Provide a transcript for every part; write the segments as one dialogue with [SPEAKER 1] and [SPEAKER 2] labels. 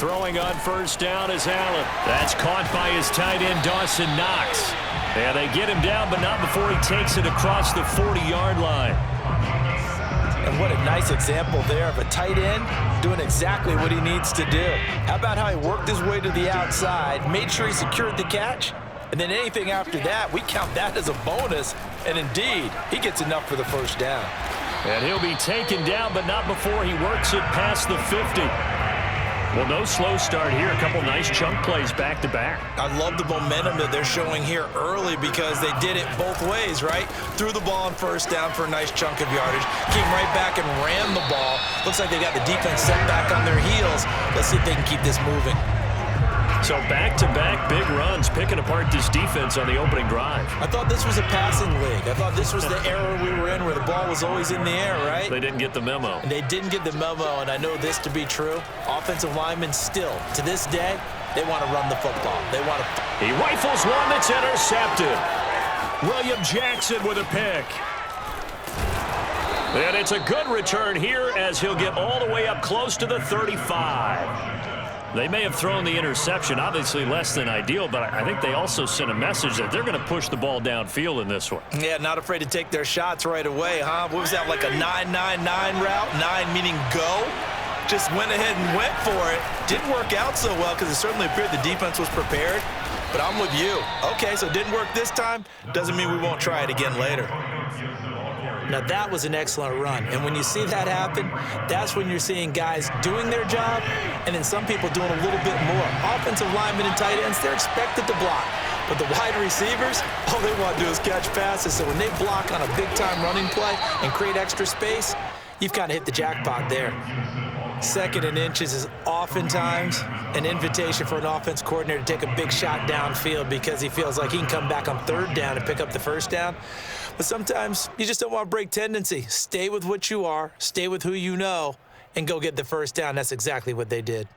[SPEAKER 1] Throwing on first down is Allen. That's caught by his tight end, Dawson Knox. And they get him down, but not before he takes it across the 40-yard line.
[SPEAKER 2] And what a nice example there of a tight end doing exactly what he needs to do. How about how he worked his way to the outside, made sure he secured the catch, and then anything after that, we count that as a bonus. And indeed, he gets enough for the first down.
[SPEAKER 1] And he'll be taken down, but not before he works it past the 50. Well, no slow start here. A couple nice chunk plays back-to-back.
[SPEAKER 2] I love the momentum that they're showing here early because they did it both ways, right? Threw the ball on first down for a nice chunk of yardage. Came right back and ran the ball. Looks like they got the defense set back on their heels. Let's see if they can keep this moving.
[SPEAKER 1] So back-to-back big runs, picking apart this defense on the opening drive.
[SPEAKER 2] I thought this was a passing league. I thought this was the era we were in where the ball was always in the air, right?
[SPEAKER 1] They didn't get the memo.
[SPEAKER 2] And they didn't get the memo, and I know this to be true. Offensive linemen still, to this day, they want to run the football. They want to...
[SPEAKER 1] He rifles one that's intercepted. William Jackson with a pick. And it's a good return here as he'll get all the way up close to the 35. They may have thrown the interception, obviously less than ideal, but I think they also sent a message that they're going to push the ball downfield in this one.
[SPEAKER 2] Yeah, not afraid to take their shots right away, huh? What was that, like a 9-9-9 route? 9 meaning go? Just went ahead and went for it. Didn't work out so well because it certainly appeared the defense was prepared, but I'm with you. Okay, so it didn't work this time. Doesn't mean we won't try it again later. Now, that was an excellent run. And when you see that happen, that's when you're seeing guys doing their job and then some people doing a little bit more. Offensive linemen and tight ends, they're expected to block. But the wide receivers, all they want to do is catch passes. So when they block on a big-time running play and create extra space, you've kind of hit the jackpot there. Second and inches is oftentimes an invitation for an offense coordinator to take a big shot downfield because he feels like he can come back on third down and pick up the first down. But sometimes you just don't want to break tendency. Stay with what you are, stay with who you know, and go get the first down. That's exactly what they did.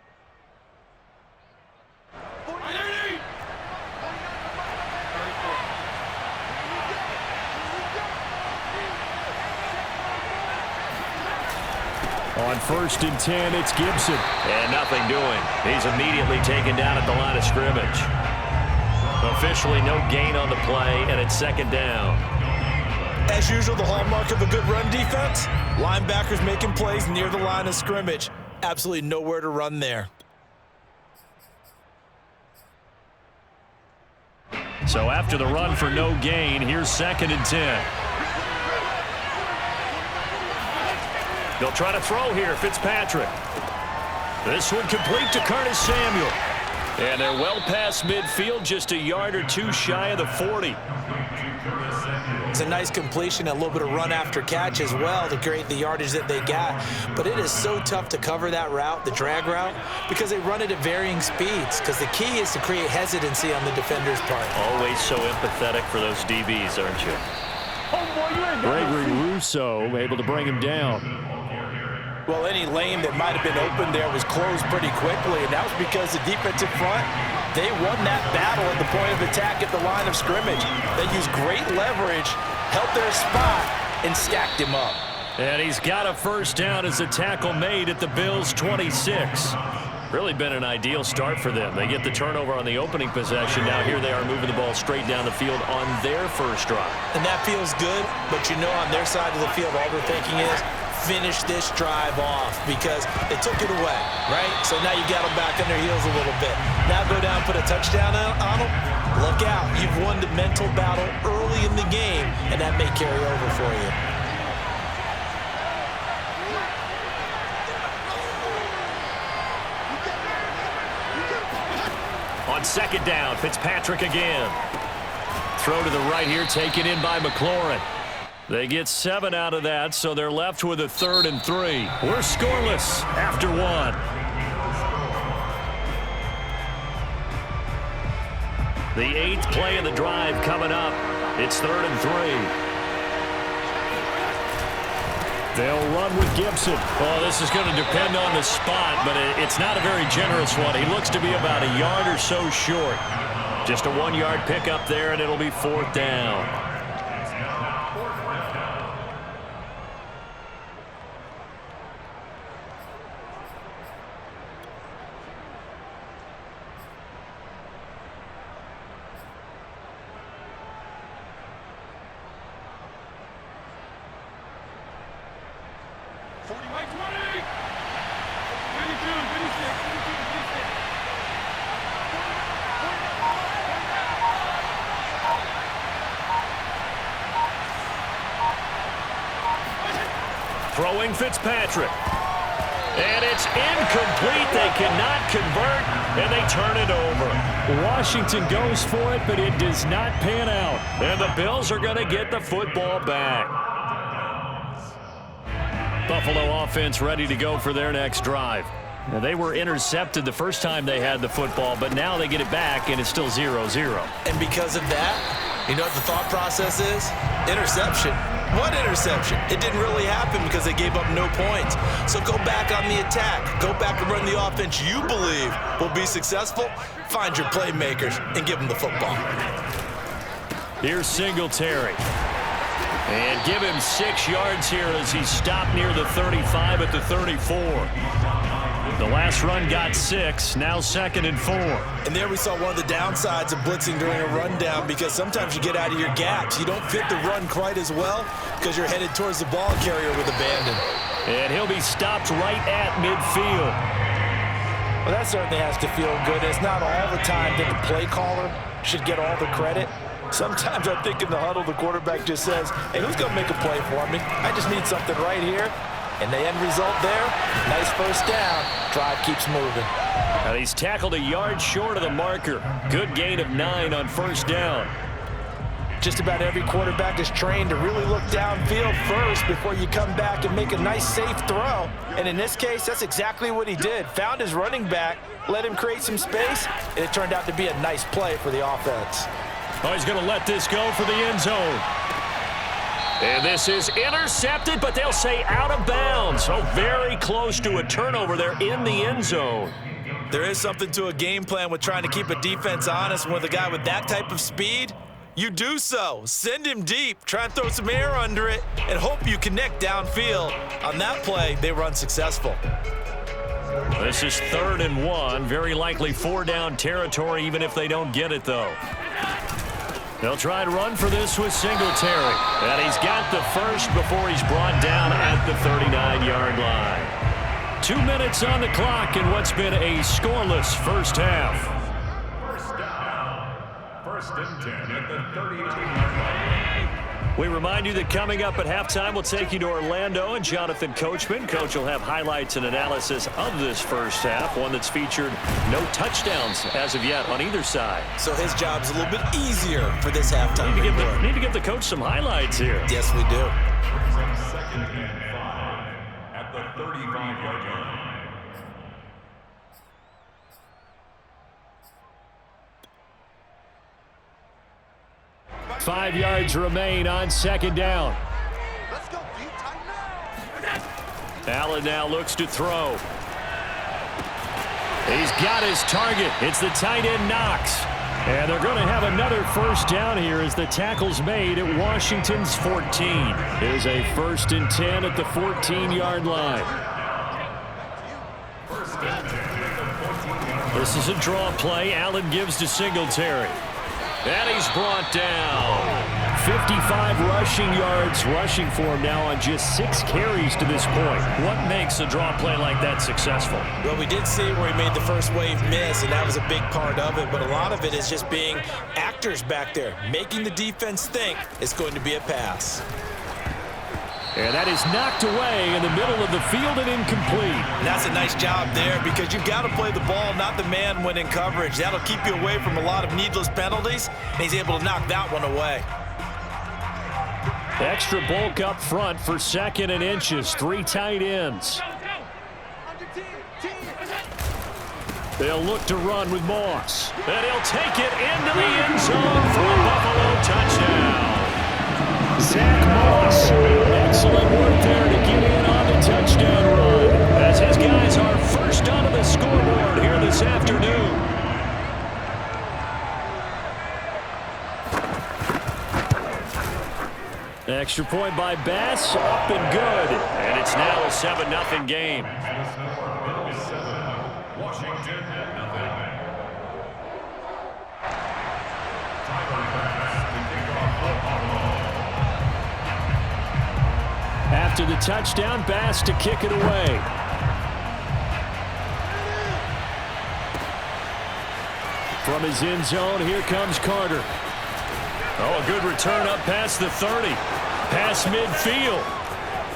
[SPEAKER 1] On first and 10, it's Gibson. And nothing doing. He's immediately taken down at the line of scrimmage. Officially no gain on the play, and it's second down.
[SPEAKER 2] As usual, the hallmark of a good run defense, linebackers making plays near the line of scrimmage. Absolutely nowhere to run there.
[SPEAKER 1] So after the run for no gain, here's second and 10. They'll try to throw here, Fitzpatrick. This one complete to Curtis Samuel. And they're well past midfield, just a yard or two shy of the 40.
[SPEAKER 2] It's a nice completion, a little bit of run after catch as well to create the yardage that they got. But it is so tough to cover that route, the drag route, because they run it at varying speeds. Because the key is to create hesitancy on the defender's part.
[SPEAKER 1] Always so empathetic for those DBs, aren't you? Gregory Rousseau able to bring him down.
[SPEAKER 2] Well, any lane that might have been open there was closed pretty quickly, and that was because the defensive front, they won that battle at the point of attack at the line of scrimmage. They used great leverage, held their spot, and stacked him up.
[SPEAKER 1] And he's got a first down as a tackle made at the Bills' 26. Really been an ideal start for them. They get the turnover on the opening possession. Now here they are moving the ball straight down the field on their first drive.
[SPEAKER 2] And that feels good, but you know on their side of the field, all they're thinking is, finish this drive off because they took it away, right? So now you got them back on their heels a little bit. Now go down, put a touchdown on them. Look out. You've won the mental battle early in the game, and that may carry over for you.
[SPEAKER 1] On second down, Fitzpatrick again. Throw to the right here, taken in by McLaurin. They get 7 out of that, so they're left with a 3rd and 3. We're scoreless after 1. The 8th play of the drive coming up. It's 3rd and 3. They'll run with Gibson. Oh, this is going to depend on the spot, but it's not a very generous one. He looks to be about a yard or so short. Just a 1-yard pickup there, and it'll be 4th down. Throwing Fitzpatrick. And it's incomplete. They cannot convert, and they turn it over. Washington goes for it, but it does not pan out. And the Bills are going to get the football back. Buffalo offense ready to go for their next drive. Now, they were intercepted the first time they had the football, but now they get it back, and it's still 0-0.
[SPEAKER 2] And because of that, you know what the thought process is? Interception. What interception? It didn't really happen because they gave up no points. So go back on the attack. Go back and run the offense you believe will be successful. Find your playmakers and give them the football.
[SPEAKER 1] Here's Singletary. And give him 6 yards here as he stopped near the 35 at the 34. The last run got 6, now 2nd and 4.
[SPEAKER 2] And there we saw one of the downsides of blitzing during a rundown, because sometimes you get out of your gaps. You don't fit the run quite as well because you're headed towards the ball carrier with abandon.
[SPEAKER 1] And he'll be stopped right at midfield.
[SPEAKER 3] Well, that certainly has to feel good. It's not all the time that the play caller should get all the credit. Sometimes I think in the huddle, the quarterback just says, hey, who's going to make a play for me? I just need something right here. And the end result there, nice first down. Drive keeps moving.
[SPEAKER 1] And he's tackled a yard short of the marker. Good gain of 9 on first down.
[SPEAKER 3] Just about every quarterback is trained to really look downfield first before you come back and make a nice, safe throw. And in this case, that's exactly what he did. Found his running back, let him create some space, and it turned out to be a nice play for the offense.
[SPEAKER 1] Oh, he's going to let this go for the end zone. And this is intercepted, but they'll say out of bounds. So very close to a turnover there in the end zone.
[SPEAKER 2] There is something to a game plan with trying to keep a defense honest. With a guy with that type of speed, you do so. Send him deep, try and throw some air under it, and hope you connect downfield. On that play, they run successful.
[SPEAKER 1] This is 3rd and 1. Very likely 4-down territory, even if they don't get it, though. They'll try to run for this with Singletary. And he's got the first before he's brought down at the 39-yard line. 2 minutes on the clock in what's been a scoreless first half.
[SPEAKER 4] First down. 1st and 10 at the 39-yard line.
[SPEAKER 1] We remind you that coming up at halftime, we'll take you to Orlando and Jonathan Coachman. Coach will have highlights and analysis of this first half, one that's featured no touchdowns as of yet on either side.
[SPEAKER 2] So his job's a little bit easier for this halftime.
[SPEAKER 1] Need to give the coach some highlights here.
[SPEAKER 2] Yes, we do.
[SPEAKER 4] 2nd and 5 at the 35-yard line.
[SPEAKER 1] 5 yards remain on 2nd down.
[SPEAKER 5] Let's go, deep, tight.
[SPEAKER 1] Allen now looks to throw. He's got his target. It's the tight end Knox. And they're going to have another first down here as the tackle's made at Washington's 14. Here's a 1st and 10 at the 14-yard line. This is a draw play. Allen gives to Singletary. And he's brought down. 55 rushing yards rushing for him now on just 6 carries to this point. What makes a draw play like that successful?
[SPEAKER 2] Well, we did see where he made the first wave miss, and that was a big part of it. But a lot of it is just being actors back there, making the defense think it's going to be a pass.
[SPEAKER 1] And that is knocked away in the middle of the field and incomplete.
[SPEAKER 2] And that's a nice job there, because you've got to play the ball, not the man when in coverage. That'll keep you away from a lot of needless penalties, and he's able to knock that one away.
[SPEAKER 1] Extra bulk up front for 2nd and inches. 3 tight ends. They'll look to run with Moss. And he'll take it into the end zone for a Buffalo touchdown. Zach Moss, excellent work there to get in on the touchdown run, as his guys are first onto the scoreboard here this afternoon. Extra point by Bass, up and good. And it's now a 7-0 game.
[SPEAKER 4] Washington 0.
[SPEAKER 1] After the touchdown, Bass to kick it away. From his end zone, here comes Carter. Oh, a good return up past the 30. Past midfield.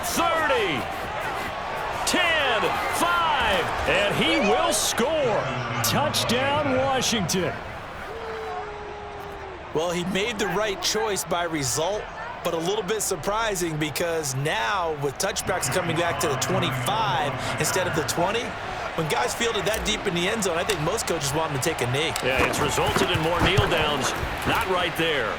[SPEAKER 1] 30, 10, 5, and he will score. Touchdown, Washington.
[SPEAKER 2] Well, he made the right choice by result, but a little bit surprising because now with touchbacks coming back to the 25 instead of the 20, when guys fielded that deep in the end zone, I think most coaches want them to take a knee.
[SPEAKER 1] Yeah, it's resulted in more kneel downs. Not right there.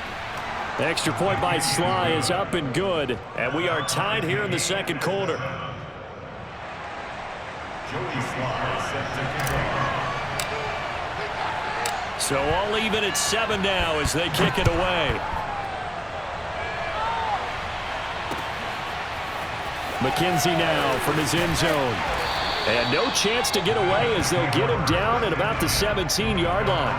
[SPEAKER 1] The extra point by Sly is up and good, and we are tied here in the second quarter.
[SPEAKER 4] Joey Sly set to kick off.
[SPEAKER 1] So all even at 7 now as they kick it away. McKenzie now from his end zone. And no chance to get away as they'll get him down at about the 17-yard line.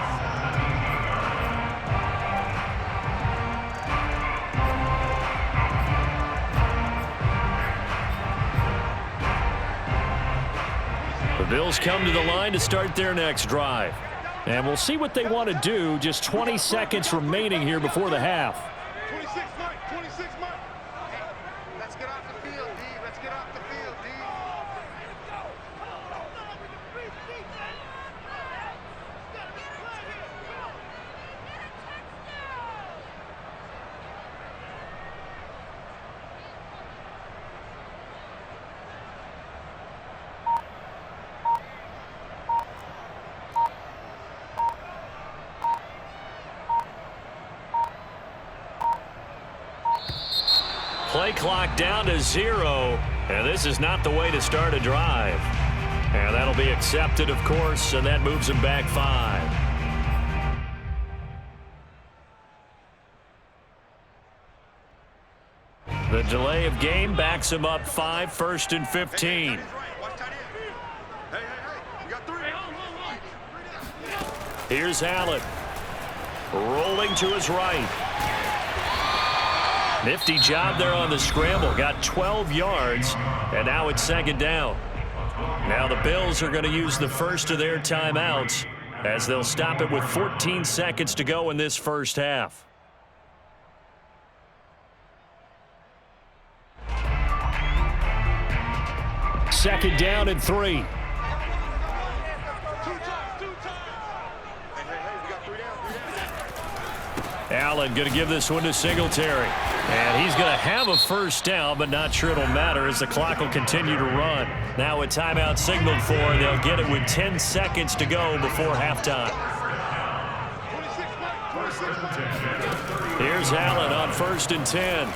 [SPEAKER 1] The Bills come to the line to start their next drive. And we'll see what they want to do. Just 20 seconds remaining here before the half.
[SPEAKER 5] 26 Mike, 26 Mike. Hey, let's get off the field, D. Let's get off the field, D.
[SPEAKER 1] Play clock down to 0, and this is not the way to start a drive. And that'll be accepted, of course, and that moves him back 5. The delay of game backs him up 5, 1st and 15. Here's Allen. Rolling to his right. Nifty job there on the scramble. Got 12 yards, and now it's second down. Now the Bills are going to use the first of their timeouts as they'll stop it with 14 seconds to go in this first half. Second down and 3. Allen going to give this one to Singletary. And he's going to have a first down, but not sure it'll matter as the clock will continue to run. Now a timeout signaled for, and they'll get it with 10 seconds to go before halftime. Here's Allen on 1st and 10.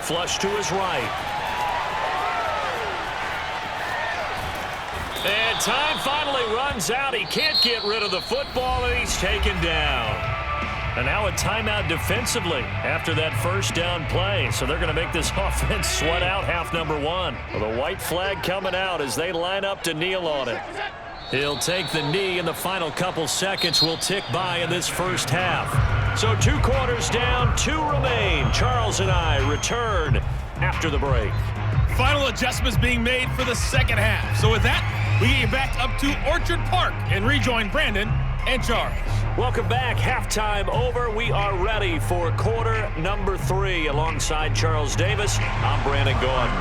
[SPEAKER 1] Flush to his right. And time finally runs out. He can't get rid of the football, and he's taken down. And now a timeout defensively after that first down play. So they're going to make this offense sweat out half number 1. Well, the white flag coming out as they line up to kneel on it. He'll take the knee, and the final couple seconds will tick by in this first half. So 2 quarters down, 2 remain. Charles and I return after the break.
[SPEAKER 6] Final adjustments being made for the second half. So with that, we get you back up to Orchard Park and rejoin Brandon and Charles.
[SPEAKER 1] Welcome back. Halftime over. We are ready for quarter number 3. Alongside Charles Davis, I'm Brandon Gordon.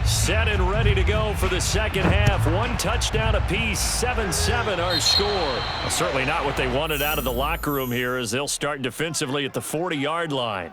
[SPEAKER 1] Set and ready to go for the second half. 1 touchdown apiece, 7-7 our score. Well, certainly not what they wanted out of the locker room here as they'll start defensively at the 40-yard line.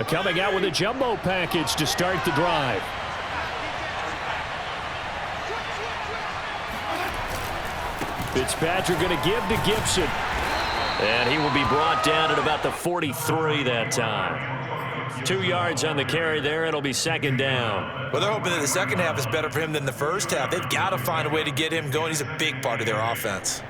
[SPEAKER 1] Coming out with a jumbo package to start the drive. Fitzpatrick going to give to Gibson. And he will be brought down at about the 43 that time. 2 yards on the carry there. It'll be second down.
[SPEAKER 2] Well, they're hoping that the second half is better for him than the first half. They've got to find a way to get him going. He's a big part of their offense.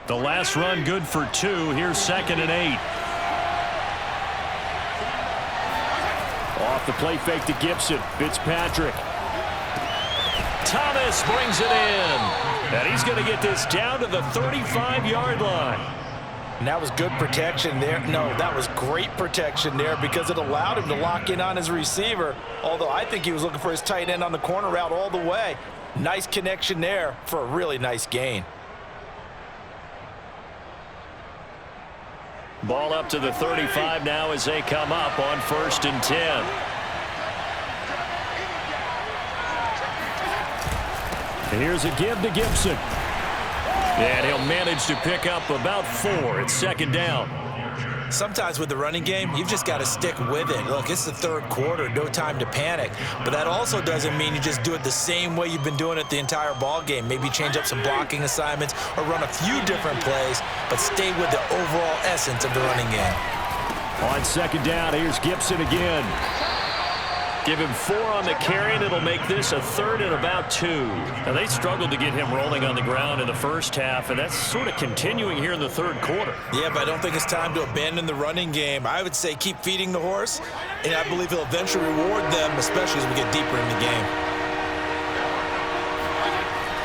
[SPEAKER 1] The last run good for 2. Here's 2nd and 8. Off the play fake to Gibson. Fitzpatrick. Thomas brings it in. And he's going to get this down to the 35-yard line.
[SPEAKER 3] And that was good protection there. No, that was great protection there because it allowed him to lock in on his receiver. Although I think he was looking for his tight end on the corner route all the way. Nice connection there for a really nice gain.
[SPEAKER 1] Ball up to the 35 now as they come up on 1st and 10. And here's a give to Gibson. And he'll manage to pick up about 4. It's 2nd down.
[SPEAKER 2] Sometimes with the running game, you've just got to stick with it. Look, it's the 3rd quarter, no time to panic. But that also doesn't mean you just do it the same way you've been doing it the entire ball game. Maybe change up some blocking assignments or run a few different plays, but stay with the overall essence of the running game.
[SPEAKER 1] On 2nd down, here's Gibson again. Give him 4 on the carry, and it'll make this a 3rd and about 2. Now, they struggled to get him rolling on the ground in the first half, and that's sort of continuing here in the 3rd quarter.
[SPEAKER 2] Yeah, but I don't think it's time to abandon the running game. I would say keep feeding the horse, and I believe he'll eventually reward them, especially as we get deeper in the game.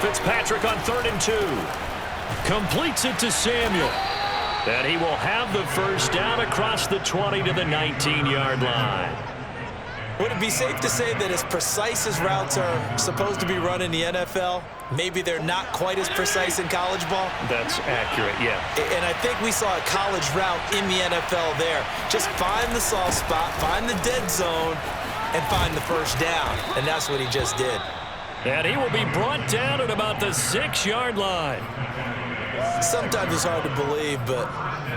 [SPEAKER 1] Fitzpatrick on 3rd and 2. Completes it to Samuel. And he will have the first down across the 20 to the 19-yard line.
[SPEAKER 2] Would it be safe to say that as precise as routes are supposed to be run in the NFL, maybe they're not quite as precise in college ball?
[SPEAKER 1] That's accurate, yeah.
[SPEAKER 2] And I think we saw a college route in the NFL there. Just find the soft spot, find the dead zone, and find the first down. And that's what he just did.
[SPEAKER 1] And he will be brought down at about the 6-yard line.
[SPEAKER 2] Sometimes it's hard to believe, but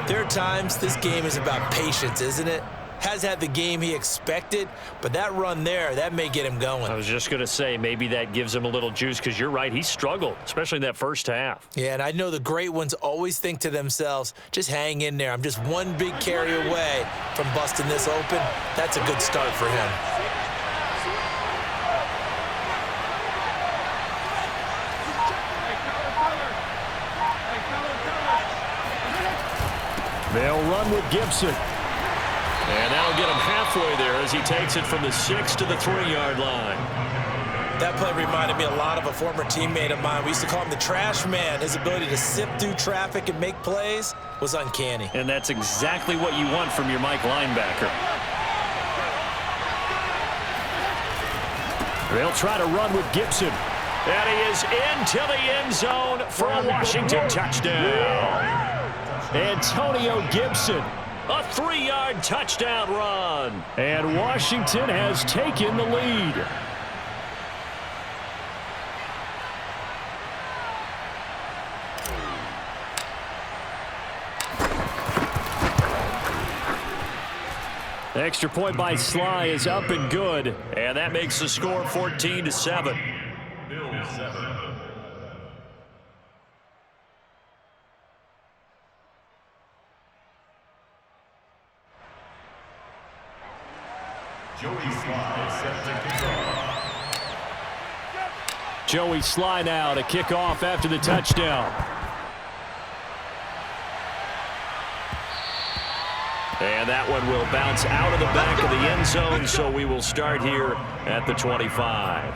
[SPEAKER 2] there are times this game is about patience, isn't it? Has had the game he expected, but that run there, that may get him going.
[SPEAKER 1] I was just going to say, maybe that gives him a little juice because you're right, he struggled, especially in that first half.
[SPEAKER 2] Yeah, and I know the great ones always think to themselves, just hang in there. I'm just one big carry away from busting this open. That's a good start for him.
[SPEAKER 1] They'll run with Gibson. And that'll get him halfway there as he takes it from the 6 to the 3-yard line.
[SPEAKER 2] That play reminded me a lot of a former teammate of mine. We used to call him the trash man. His ability to sift through traffic and make plays was uncanny.
[SPEAKER 1] And that's exactly what you want from your Mike linebacker. They'll try to run with Gibson. And he is into the end zone for a Washington touchdown. Antonio Gibson. A 3-yard touchdown run. And Washington has taken the lead. Extra point by Sly is up and good. And that makes the score 14-7.
[SPEAKER 4] Bill 7. Joey Sly set to kick off.
[SPEAKER 1] Joey Sly now to kick off after the touchdown. And that one will bounce out of the back of the end zone, so we will start here at the 25.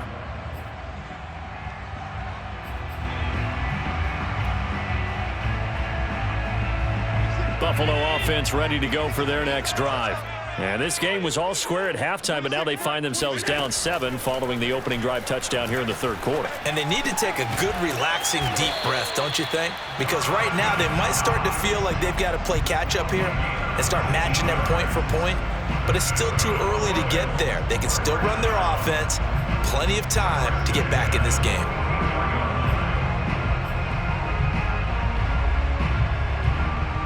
[SPEAKER 1] Buffalo offense ready to go for their next drive. And this game was all square at halftime, but now they find themselves down 7 following the opening drive touchdown here in the 3rd quarter.
[SPEAKER 2] And they need to take a good, relaxing, deep breath, don't you think? Because right now they might start to feel like they've got to play catch-up here and start matching them point for point. But it's still too early to get there. They can still run their offense. Plenty of time to get back in this game.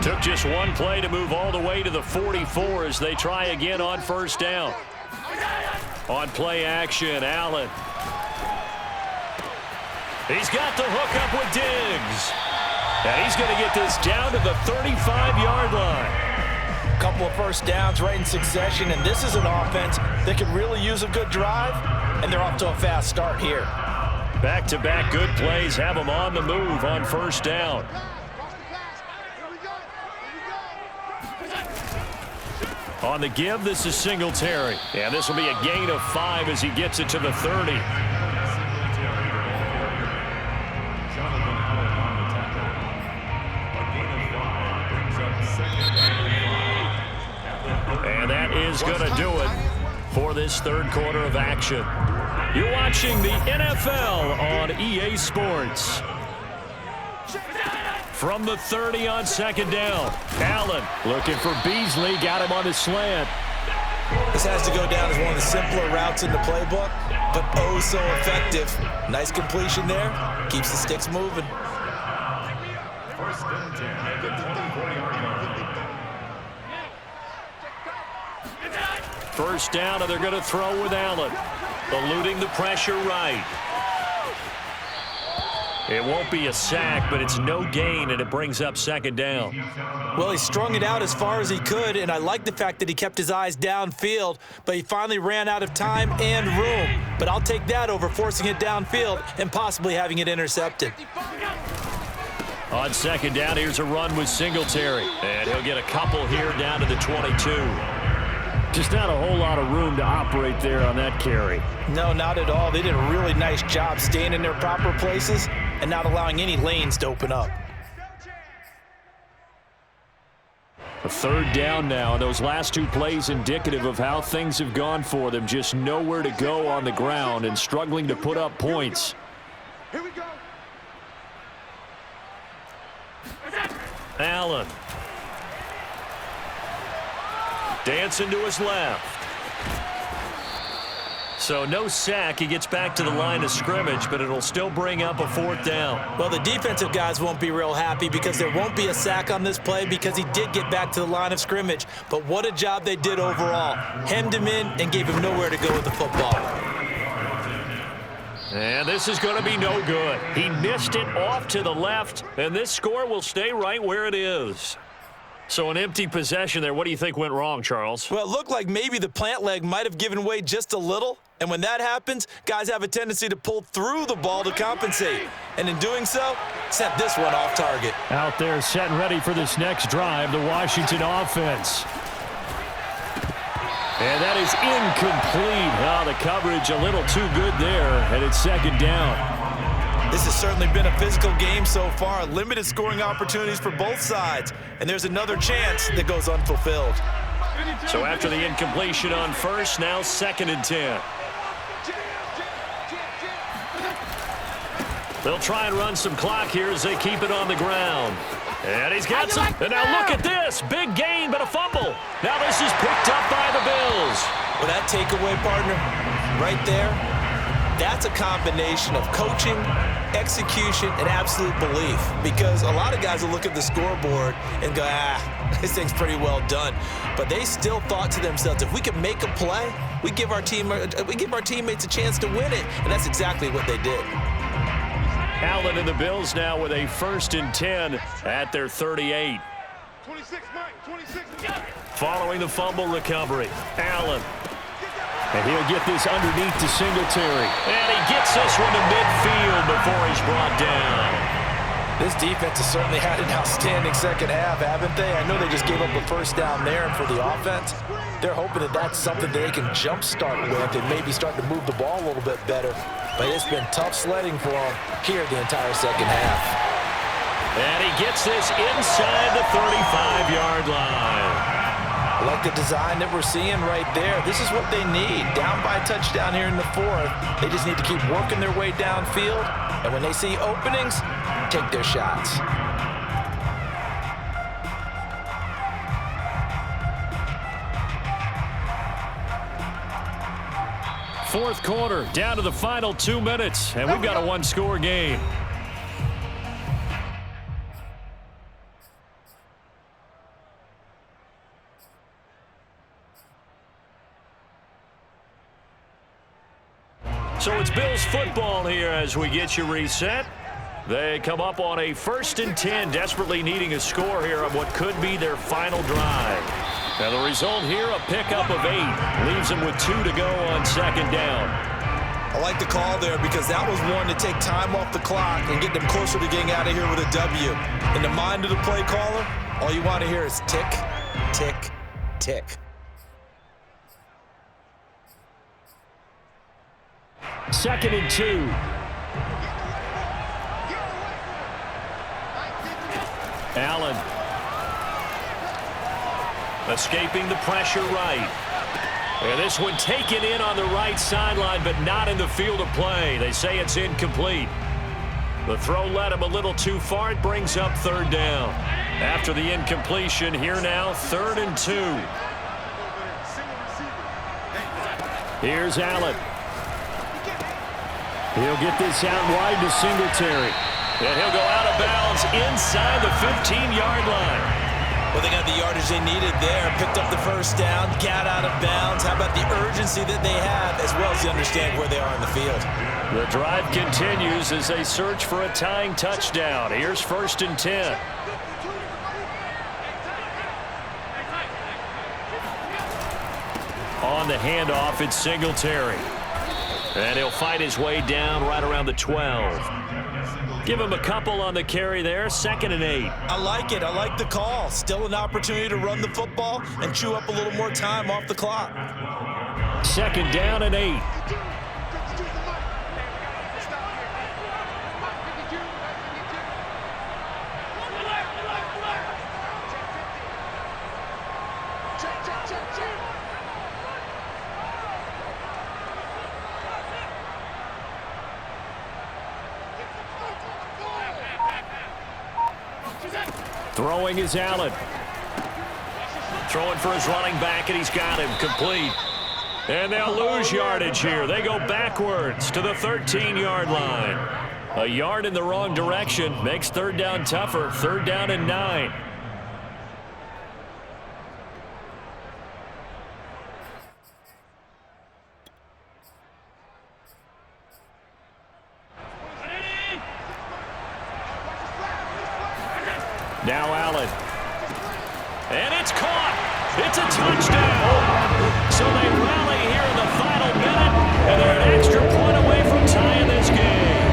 [SPEAKER 1] Took just one play to move all the way to the 44 as they try again on first down. On play action, Allen. He's got the hook up with Diggs. And he's going to get this down to the 35-yard line.
[SPEAKER 3] Couple of first downs right in succession, and this is an offense that could really use a good drive, and they're off to a fast start here.
[SPEAKER 1] Back-to-back good plays have them on the move on first down. On the give, this is Singletary. And this will be a gain of 5 as he gets it to the 30. And that is going to do it for this third quarter of action. You're watching the NFL on EA Sports. From the 30 on second down. Allen looking for Beasley. Got him on the slant.
[SPEAKER 3] This has to go down as one of the simpler routes in the playbook, but oh so effective. Nice completion there. Keeps the sticks moving.
[SPEAKER 4] First and 10 at the 24-yard line.
[SPEAKER 1] First down, and they're going to throw with Allen. Eluding the pressure right. It won't be a sack, but it's no gain, and it brings up second down.
[SPEAKER 3] Well, he strung it out as far as he could, and I like the fact that he kept his eyes downfield, but he finally ran out of time and room. But I'll take that over forcing it downfield and possibly having it intercepted.
[SPEAKER 1] On second down, here's a run with Singletary, and he'll get a couple here down to the 22. Just not a whole lot of room to operate there on that carry.
[SPEAKER 3] No, not at all. They did a really nice job staying in their proper places and not allowing any lanes to open up.
[SPEAKER 1] A third down now, and those last two plays indicative of how things have gone for them. Just nowhere to go on the ground and struggling to put up points.
[SPEAKER 5] Here we go.
[SPEAKER 1] Allen. Dancing to his left. So no sack. He gets back to the line of scrimmage, but it'll still bring up a fourth down.
[SPEAKER 3] Well, the defensive guys won't be real happy because there won't be a sack on this play because he did get back to the line of scrimmage. But what a job they did overall. Hemmed him in and gave him nowhere to go with the football.
[SPEAKER 1] And this is going to be no good. He missed it off to the left, and this score will stay right where it is. So an empty possession there. What do you think went wrong, Charles?
[SPEAKER 3] Well, it looked like maybe the plant leg might have given way just a little. And when that happens, guys have a tendency to pull through the ball to compensate. And in doing so, sent this one off target.
[SPEAKER 1] Out there set and ready for this next drive, the Washington offense. And that is incomplete. Oh, the coverage a little too good there, and it's second down.
[SPEAKER 3] This has certainly been a physical game so far. Limited scoring opportunities for both sides. And there's another chance that goes unfulfilled.
[SPEAKER 1] So after the incompletion on first, now second and 10. They'll try and run some clock here as they keep it on the ground. And he's got some. And now look at this. Big gain, but a fumble. Now this is picked up by the Bills.
[SPEAKER 3] Well, that takeaway, partner, right there, that's a combination of coaching, execution, and absolute belief. Because a lot of guys will look at the scoreboard and go, this thing's pretty well done. But they still thought to themselves, if we could make a play, we give our teammates a chance to win it. And that's exactly what they did.
[SPEAKER 1] Allen and the Bills now with a first and 10 at their 38.
[SPEAKER 5] 26, Mike, 26.
[SPEAKER 1] Following the fumble recovery, Allen. And he'll get this underneath to Singletary. And he gets this one to midfield before he's brought down.
[SPEAKER 3] This defense has certainly had an outstanding second half, haven't they? I know they just gave up a first down there, and for the offense, they're hoping that that's something that they can jumpstart with and maybe start to move the ball a little bit better. But it's been tough sledding for them here the entire second half.
[SPEAKER 1] And he gets this inside the 35-yard line.
[SPEAKER 3] I like the design that we're seeing right there. This is what they need. Down by a touchdown here in the fourth. They just need to keep working their way downfield. And when they see openings, take their shots.
[SPEAKER 1] Fourth quarter, down to the final 2 minutes, and we've got a one-score game. So it's Bills football here as we get you reset. They come up on a 1st and 10, desperately needing a score here on what could be their final drive. Now the result here, a pickup of 8. Leaves them with 2 to go on 2nd down.
[SPEAKER 2] I like the call there because that was one to take time off the clock and get them closer to getting out of here with a W. In the mind of the play caller, all you want to hear is tick, tick, tick.
[SPEAKER 1] Second and 2. Allen. Escaping the pressure right. And this one taken in on the right sideline, but not in the field of play. They say it's incomplete. The throw led him a little too far. It brings up 3rd down. After the incompletion, here now, 3rd and 2. Here's Allen. He'll get this out wide to Singletary. And he'll go out of bounds inside the 15-yard line.
[SPEAKER 2] Well, they got the yardage they needed there. Picked up the 1st down, got out of bounds. How about the urgency that they have, as well as they understand where they are in the field.
[SPEAKER 1] The drive continues as they search for a tying touchdown. Here's 1st and 10. On the handoff, it's Singletary. And he'll fight his way down right around the 12. Give him a couple on the carry there. 2nd and 8.
[SPEAKER 2] I like it. I like the call. Still an opportunity to run the football and chew up a little more time off the clock.
[SPEAKER 1] 2nd down and 8. Throwing is Allen. Throwing for his running back, and he's got him complete. And they'll lose yardage here. They go backwards to the 13-yard line. A yard in the wrong direction makes 3rd down tougher. 3rd down and 9. Now Allen. And it's caught. It's a touchdown. So they rally here in the final minute, and they're an extra point away from tying this game.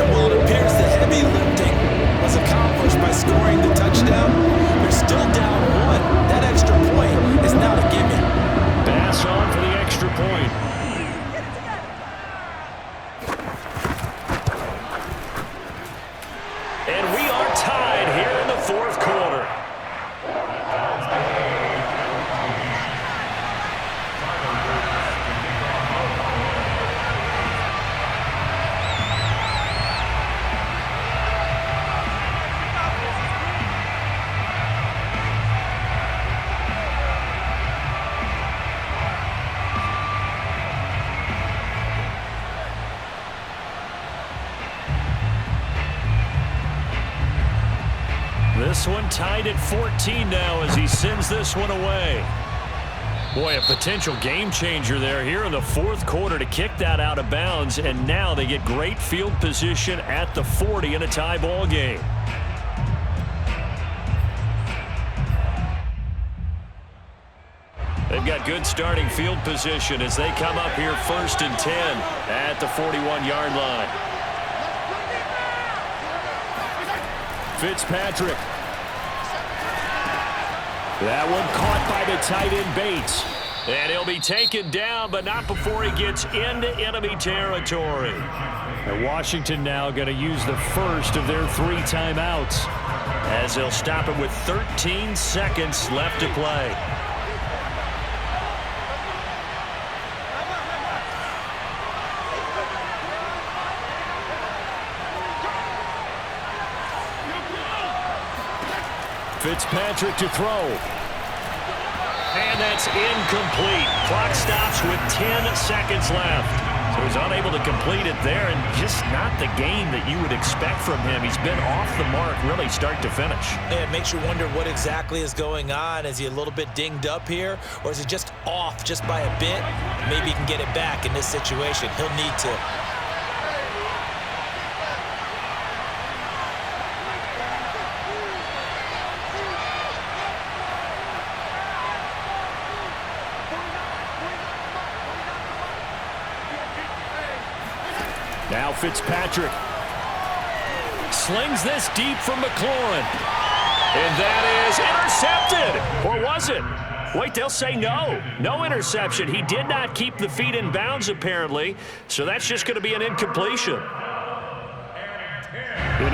[SPEAKER 2] And while it appears the heavy lifting was accomplished by scoring the touchdown, they're still down 1. That extra point is not a gimme.
[SPEAKER 1] Pass on for the extra point. And we are tied here in the 4th quarter. This one tied at 14 now as he sends this one away. Boy, a potential game changer there here in the 4th quarter to kick that out of bounds, and now they get great field position at the 40 in a tie ball game. They've got good starting field position as they come up here 1st and 10 at the 41-yard line. Fitzpatrick. That one caught by the tight end Bates. And he'll be taken down, but not before he gets into enemy territory. And Washington now going to use the first of their 3 timeouts as they'll stop it with 13 seconds left to play. Fitzpatrick to throw. And that's incomplete. Clock stops with 10 seconds left. He was unable to complete it there, and just not the game that you would expect from him. He's been off the mark really start to finish.
[SPEAKER 2] Yeah, it makes you wonder what exactly is going on. Is he a little bit dinged up here, or is he just off just by a bit? Maybe he can get it back in this situation. He'll need to.
[SPEAKER 1] Now Fitzpatrick slings this deep from McLaurin. And that is intercepted. Or was it? Wait, they'll say no. No interception. He did not keep the feet in bounds, apparently. So that's just going to be an incompletion. An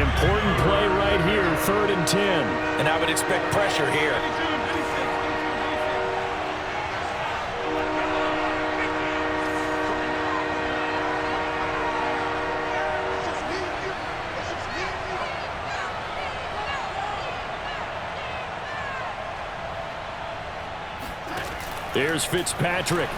[SPEAKER 1] important play right here, 3rd and 10.
[SPEAKER 2] And I would expect pressure here.
[SPEAKER 1] There's Fitzpatrick.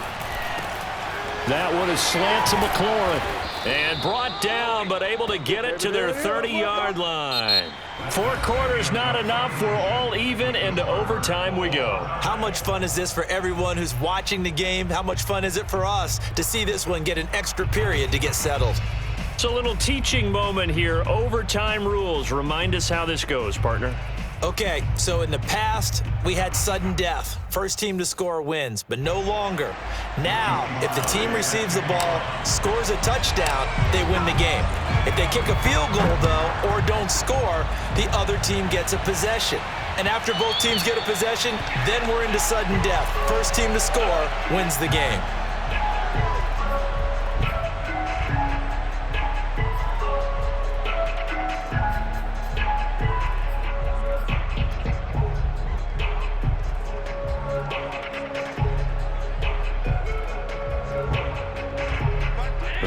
[SPEAKER 1] That one is slant to McLaurin. And brought down, but able to get it to their 30-yard line. 4 quarters not enough. We're all even, and to overtime we go.
[SPEAKER 2] How much fun is this for everyone who's watching the game? How much fun is it for us to see this one get an extra period to get settled?
[SPEAKER 1] It's a little teaching moment here. Overtime rules. Remind us how this goes, partner.
[SPEAKER 2] Okay, so in the past, we had sudden death. First team to score wins, but no longer. Now, if the team receives the ball, scores a touchdown, they win the game. If they kick a field goal, though, or don't score, the other team gets a possession. And after both teams get a possession, then we're into sudden death. First team to score wins the game.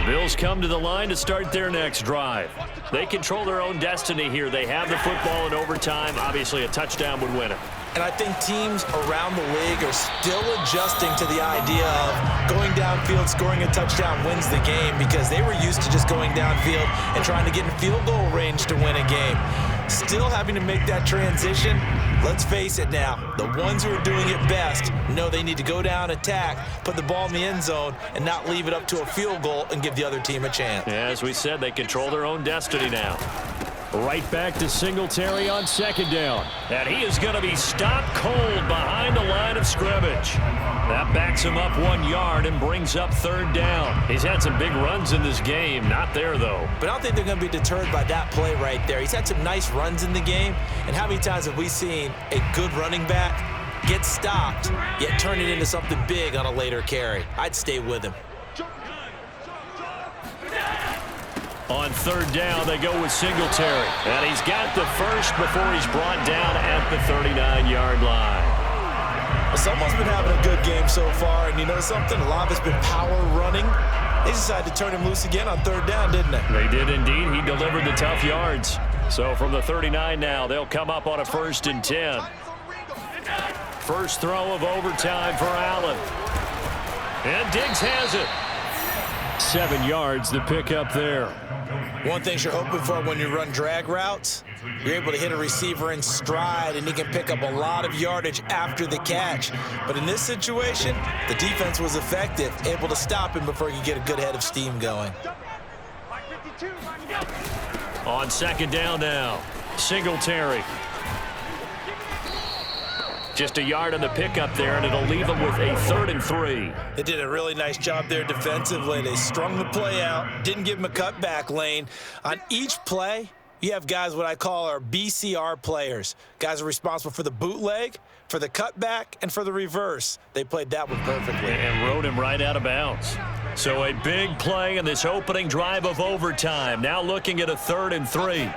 [SPEAKER 1] Bills come to the line to start their next drive. They control their own destiny here. They have the football in overtime. Obviously, a touchdown would win it.
[SPEAKER 2] And I think teams around the league are still adjusting to the idea of going downfield, scoring a touchdown wins the game, because they were used to just going downfield and trying to get in field goal range to win a game. Still having to make that transition. Let's face it now, the ones who are doing it best know they need to go down, attack, put the ball in the end zone, and not leave it up to a field goal and give the other team a chance.
[SPEAKER 1] As we said, they control their own destiny now. Right back to Singletary on 2nd down. And he is going to be stopped cold behind the line of scrimmage. That backs him up 1 yard and brings up 3rd down. He's had some big runs in this game. Not there, though.
[SPEAKER 2] But I don't think they're going to be deterred by that play right there. He's had some nice runs in the game. And how many times have we seen a good running back get stopped, yet turn it into something big on a later carry? I'd stay with him.
[SPEAKER 1] On 3rd down, they go with Singletary. And he's got the first before he's brought down at the 39-yard line.
[SPEAKER 2] Well, someone's been having a good game so far, and you know something? A lot of it's been power running. They decided to turn him loose again on 3rd down, didn't they?
[SPEAKER 1] They did indeed. He delivered the tough yards. So from the 39 now, they'll come up on a 1st and 10. First throw of overtime for Allen. And Diggs has it. 7 yards to pick up there.
[SPEAKER 2] One thing you're hoping for when you run drag routes, you're able to hit a receiver in stride, and he can pick up a lot of yardage after the catch. But in this situation, the defense was effective, able to stop him before he could get a good head of steam going.
[SPEAKER 1] On 2nd down now, Singletary. Just a yard on the pickup there, and it'll leave them with a 3rd and 3.
[SPEAKER 2] They did a really nice job there defensively. They strung the play out, didn't give him a cutback lane. On each play, you have guys what I call our BCR players. Guys are responsible for the bootleg, for the cutback, and for the reverse. They played that one perfectly.
[SPEAKER 1] And rode him right out of bounds. So a big play in this opening drive of overtime. Now looking at a 3rd and 3.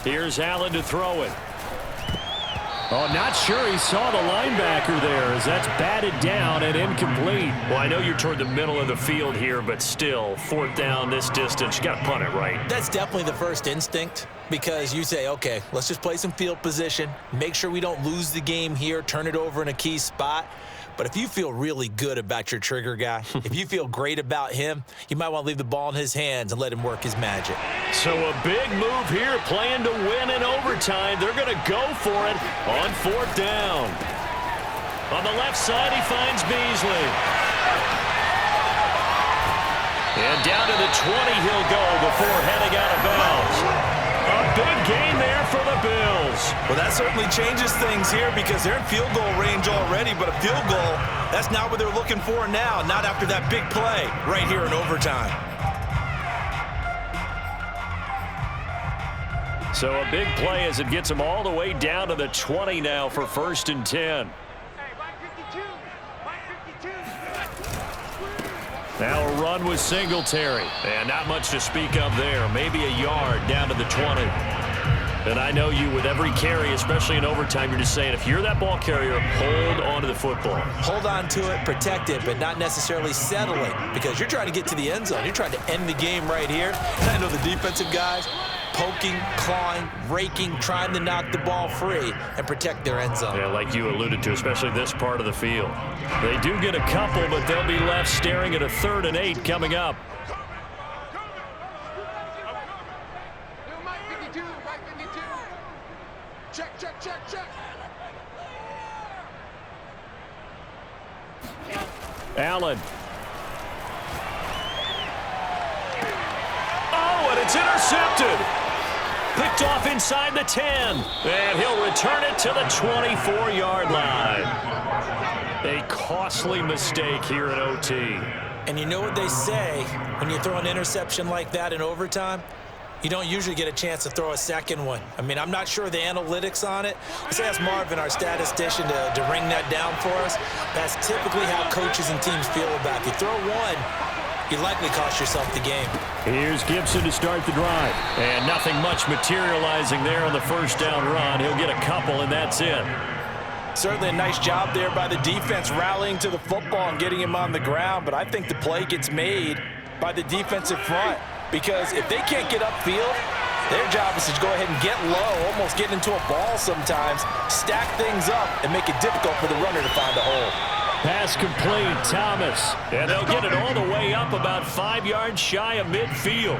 [SPEAKER 1] Here's Allen to throw it. Oh, not sure he saw the linebacker there as that's batted down and incomplete. Well, I know you're toward the middle of the field here, but still, 4th down this distance, you got to punt it, right?
[SPEAKER 2] That's definitely the first instinct, because you say, okay, let's just play some field position, make sure we don't lose the game here, turn it over in a key spot.
[SPEAKER 3] But if you feel really good about your trigger guy, if you feel great about him, you might want to leave the ball in his hands and let him work his magic.
[SPEAKER 1] So a big move here, playing to win in overtime. They're going to go for it on 4th down. On the left side, he finds Beasley. And down to the 20 he'll go before heading out of bounds. A big gain there for the Bills.
[SPEAKER 2] Well, that certainly changes things here because they're in field goal range already, but a field goal, that's not what they're looking for now, not after that big play right here in overtime.
[SPEAKER 1] So a big play as it gets them all the way down to the 20 now for 1st and 10. Now a run with Singletary. And not much to speak of there. Maybe a yard down to the 20. And I know you, with every carry, especially in overtime, you're just saying, if you're that ball carrier, hold on to the football.
[SPEAKER 3] Hold on to it, protect it, but not necessarily settling, because you're trying to get to the end zone. You're trying to end the game right here. And I know the defensive guys poking, clawing, raking, trying to knock the ball free and protect their end zone.
[SPEAKER 1] Yeah, like you alluded to, especially this part of the field. They do get a couple, but they'll be left staring at a 3rd and 8 coming up.
[SPEAKER 5] Check.
[SPEAKER 1] Allen. Oh, and it's intercepted. Picked off inside the 10. And he'll return it to the 24-yard line. A costly mistake here in OT.
[SPEAKER 3] And you know what they say, when you throw an interception like that in overtime, you don't usually get a chance to throw a second one. I mean, I'm not sure of the analytics on it. Let's ask Marvin, our statistician, to ring that down for us. That's typically how coaches and teams feel about it. If you throw one, you likely cost yourself the game.
[SPEAKER 1] Here's Gibson to start the drive. And nothing much materializing there on the 1st down run. He'll get a couple, and that's it.
[SPEAKER 3] Certainly a nice job there by the defense rallying to the football and getting him on the ground, but I think the play gets made by the defensive front, because if they can't get upfield, their job is to go ahead and get low, almost get into a ball sometimes, stack things up, and make it difficult for the runner to find a hole.
[SPEAKER 1] Pass complete, Thomas. And they'll get it all the way up about 5 yards shy of midfield.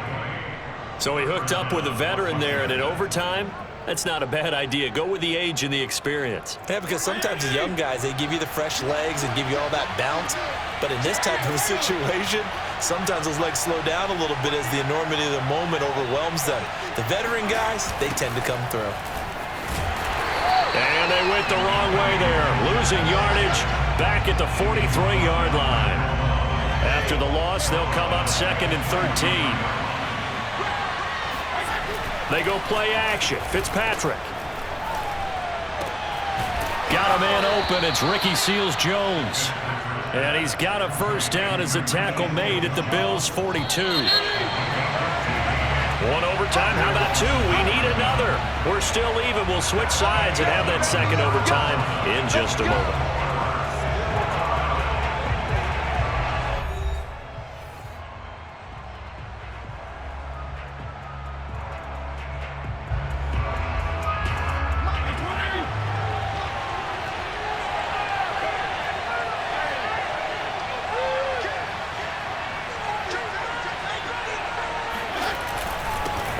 [SPEAKER 1] So he hooked up with a veteran there, and in overtime, that's not a bad idea. Go with the age and the experience.
[SPEAKER 3] Yeah, because sometimes the young guys, they give you the fresh legs and give you all that bounce. But in this type of a situation, sometimes those legs slow down a little bit as the enormity of the moment overwhelms them. The veteran guys, they tend to come through.
[SPEAKER 1] And they went the wrong way there. Losing yardage back at the 43-yard line. After the loss, they'll come up 2nd and 13. They go play action. Fitzpatrick. Got a man open. It's Ricky Seals-Jones. And he's got a 1st down as a tackle made at the Bills' 42. One overtime. How about 2? We need another. We're still even. We'll switch sides and have that 2nd overtime in just a moment.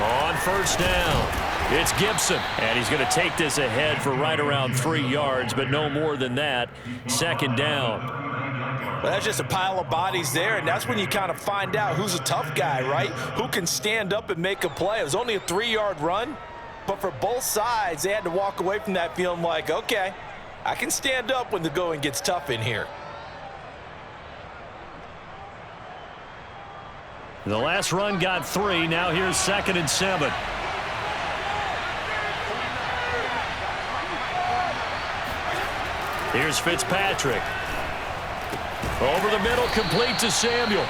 [SPEAKER 1] On 1st down, it's Gibson, and he's going to take this ahead for right around 3 yards, but no more than that. 2nd down.
[SPEAKER 3] Well, that's just a pile of bodies there, and that's when you kind of find out who's a tough guy, right? Who can stand up and make a play. It was only a 3-yard run, but for both sides, they had to walk away from that feeling like, okay, I can stand up when the going gets tough in here.
[SPEAKER 1] The last run got 3. Now here's 2nd and 7. Here's Fitzpatrick. Over the middle, complete to Samuel.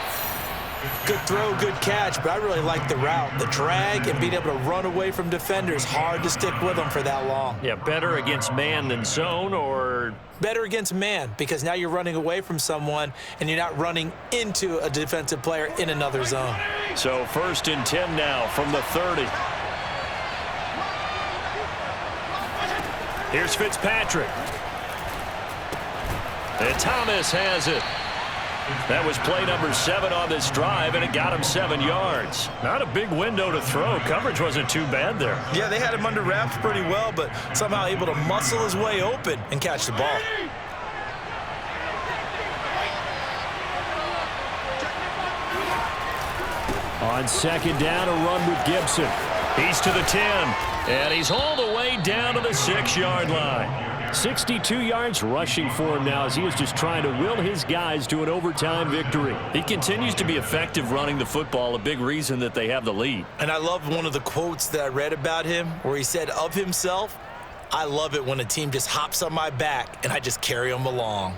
[SPEAKER 3] Good throw, good catch, but I really like the route. The drag and being able to run away from defenders, hard to stick with them for that long.
[SPEAKER 1] Yeah, better against man than zone, or?
[SPEAKER 3] Better against man, because now you're running away from someone and you're not running into a defensive player in another zone.
[SPEAKER 1] So 1st and 10 now from the 30. Here's Fitzpatrick. And Thomas has it. That was play number 7 on this drive, and it got him 7 yards. Not a big window to throw. Coverage wasn't too bad there.
[SPEAKER 2] Yeah, they had him under wraps pretty well, but somehow able to muscle his way open and catch the ball.
[SPEAKER 1] On second down, a run with Gibson. He's to the 10, and he's all the way down to the 6-yard line. 62 yards rushing for him now as he is just trying to will his guys to an overtime victory. He continues to be effective running the football, a big reason that they have the lead.
[SPEAKER 2] And I love one of the quotes that I read about him where he said of himself, "I love it when a team just hops on my back and I just carry them along."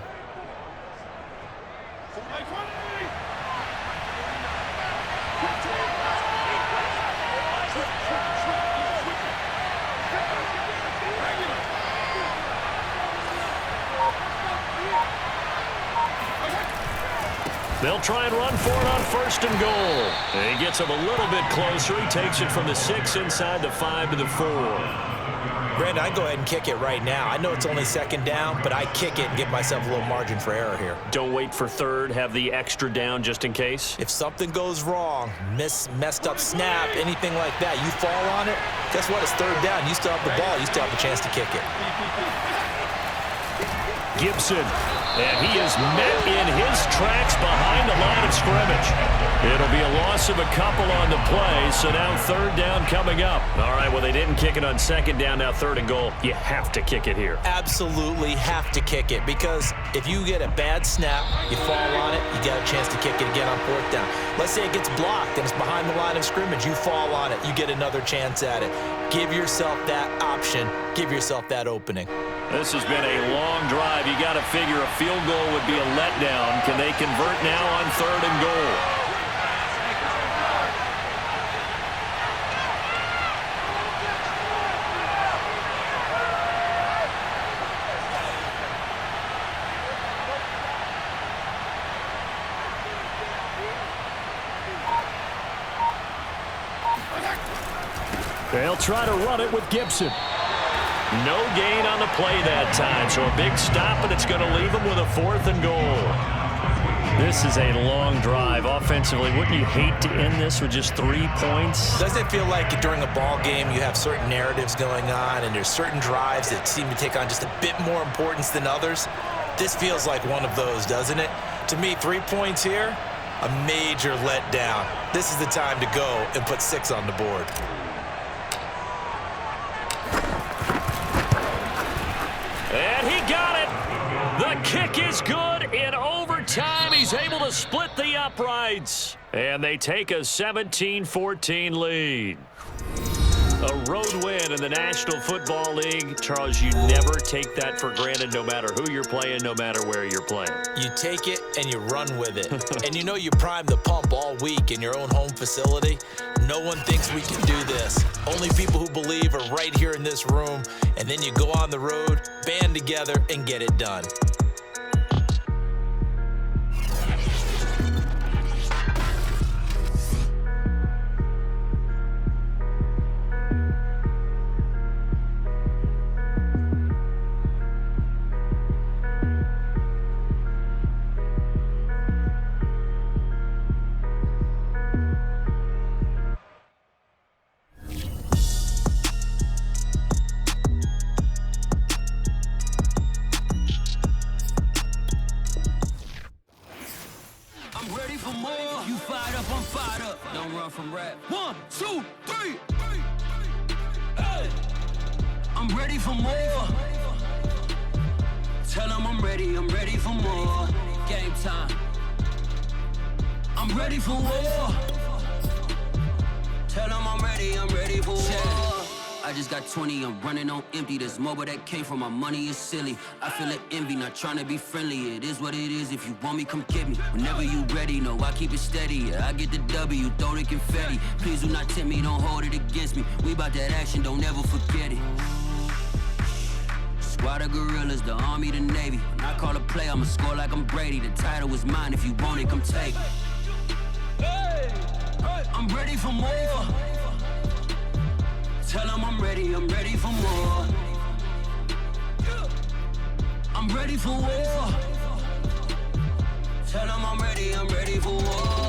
[SPEAKER 1] They'll try and run for it on 1st and goal. And he gets him a little bit closer. He takes it from the 6 inside the 5 to the 4.
[SPEAKER 2] Brandon, I go ahead and kick it right now. I know it's only 2nd down, but I kick it and give myself a little margin for error here.
[SPEAKER 1] Don't wait for 3rd. Have the extra down just in case.
[SPEAKER 2] If something goes wrong, messed up snap, anything like that, you fall on it, guess what? It's 3rd down. You still have the ball. You still have a chance to kick it.
[SPEAKER 1] Gibson, and he is met in his tracks behind the line of scrimmage. It'll be a loss of a couple on the play, so now 3rd down coming up. All right, well, they didn't kick it on 2nd down, now 3rd and goal. You have to kick it here.
[SPEAKER 2] Absolutely have to kick it, because if you get a bad snap, you fall on it, you got a chance to kick it again on 4th down. Let's say it gets blocked and it's behind the line of scrimmage. You fall on it, you get another chance at it. Give yourself that option. Give yourself that opening.
[SPEAKER 1] This has been a long drive. You got to figure a field goal would be a letdown. Can they convert now on 3rd and goal? They'll try to run it with Gibson. No gain on the play that time, so a big stop, and it's going to leave them with a 4th and goal. This is a long drive offensively. Wouldn't you hate to end this with just 3 points?
[SPEAKER 2] Doesn't it feel like during a ball game you have certain narratives going on and there's certain drives that seem to take on just a bit more importance than others? This feels like one of those, doesn't it? To me, 3 points here, a major letdown. This is the time to go and put 6 on the board.
[SPEAKER 1] And he got it. The kick is good. In overtime, he's able to split the uprights. And they take a 17-14 lead. A road win in the National Football League. Charles, you never take that for granted no matter who you're playing, no matter where you're playing.
[SPEAKER 2] You take it and you run with it. And you know you prime the pump all week in your own home facility. No one thinks we can do this. Only people who believe are right here in this room. And then you go on the road, band together, and get it done.
[SPEAKER 7] From rap. 1, 2, 3. Hey. I'm ready for more. Tell them I'm ready for more. Game time. I'm ready for war. Tell them I'm ready for war. I just got 20, I'm running on empty. This mobile that came from my money is silly. I feel it envy, not trying to be friendly. It is what it is, if you want me, come get me. Whenever you ready, no, I keep it steady. Yeah, I get the W, throw the confetti. Please do not tempt me, don't hold it against me. We bout that action, don't ever forget it. Squad of gorillas, the army, the navy. When I call a play, I'ma score like I'm Brady. The title is mine, if you want it, come take it. Hey, I'm ready for more. Tell them I'm ready for more. I'm ready for war. Tell them I'm ready for war.